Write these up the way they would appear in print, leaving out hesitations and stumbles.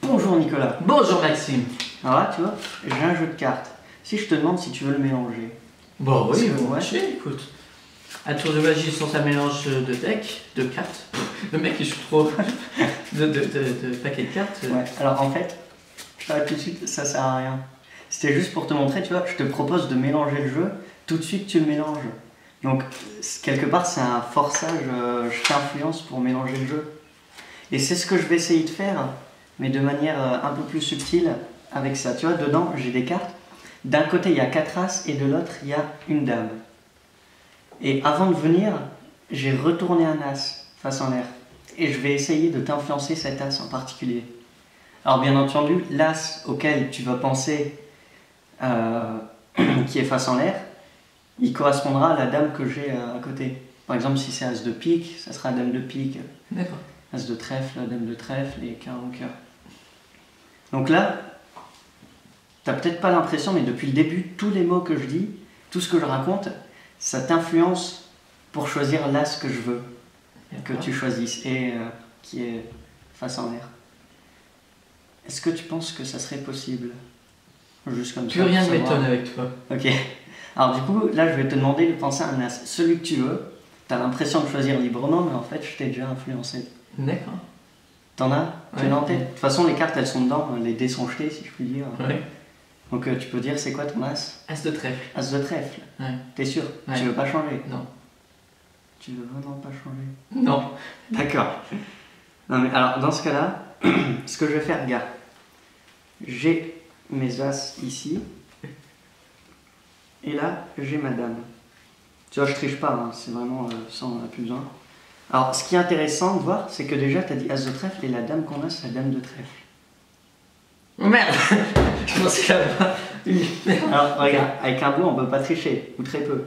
Bonjour Nicolas. Bonjour Maxime. Alors là, tu vois, j'ai un jeu de cartes. Si je te demande si tu veux le mélanger. Bon, oui, ouais. écoute. Un tour de magie sans un mélange de deck, de cartes. Le mec, il joue trop de paquets de cartes. Ouais, alors en fait, je t'arrête tout de suite, ça sert à rien. C'était juste pour te montrer, tu vois, je te propose de mélanger le jeu, tout de suite tu le mélanges. Donc, quelque part, c'est un forçage, je t'influence pour mélanger le jeu. Et c'est ce que je vais essayer de faire, mais de manière un peu plus subtile avec ça. Tu vois, dedans, j'ai des cartes. D'un côté, il y a 4 as et de l'autre, il y a une dame. Et avant de venir, j'ai retourné un as face en l'air. Et je vais essayer de t'influencer cet as en particulier. Alors bien entendu, l'as auquel tu vas penser qui est face en l'air, il correspondra à la dame que j'ai à côté. Par exemple, si c'est as de pique, ça sera dame de pique. D'accord. As de trèfle, dame de trèfle et cœur en cœur. Donc là, t'as peut-être pas l'impression, mais depuis le début, tous les mots que je dis, tout ce que je raconte, ça t'influence pour choisir l'as que je veux que tu choisisses et qui est face en l'air. Est-ce que tu penses que ça serait possible? Juste comme ça. Plus rien ne m'étonne avec toi. Ok. Alors du coup, là je vais te demander de penser à un as. Celui que tu veux, tu as l'impression de choisir librement, mais en fait je t'ai déjà influencé. D'accord. T'en as? Tu l'as en tête? De toute façon, les cartes elles sont dedans, les dés sont jetés si je puis dire. Ouais. Donc tu peux dire c'est quoi ton as? As de trèfle. As de trèfle. Ouais. T'es sûr? Ouais. Tu veux pas changer? Non. Tu veux vraiment pas changer? Non. D'accord. Non mais alors dans ce cas-là, ce que je vais faire, regarde. J'ai mes as ici. Et là, j'ai ma dame. Tu vois, je triche pas, hein, c'est vraiment sans plus besoin. Alors, ce qui est intéressant de voir, c'est que déjà, tu as dit as de trèfle et la dame qu'on a, c'est la dame de trèfle. Oh merde. Je pense qu'il y a pas une... Alors, regarde, avec un bleu, on peut pas tricher, ou très peu.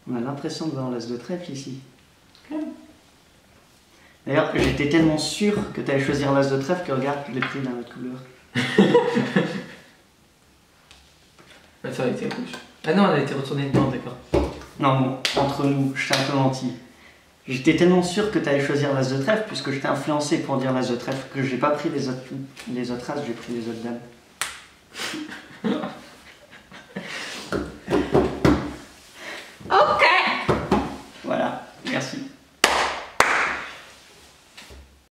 On a l'impression de voir l'as de trèfle ici. D'ailleurs, j'étais tellement sûr que tu allais choisir l'as de trèfle que regarde, je l'ai pris dans l'autre couleur. Ça a été rouge. Ah non, elle a été retournée dedans, d'accord. Non, bon, entre nous, je t'ai un peu menti. J'étais tellement sûr que tu allais choisir l'as de trèfle, puisque je t'ai influencé pour dire l'as de trèfle, que j'ai pas pris les autres as, j'ai pris les autres dames.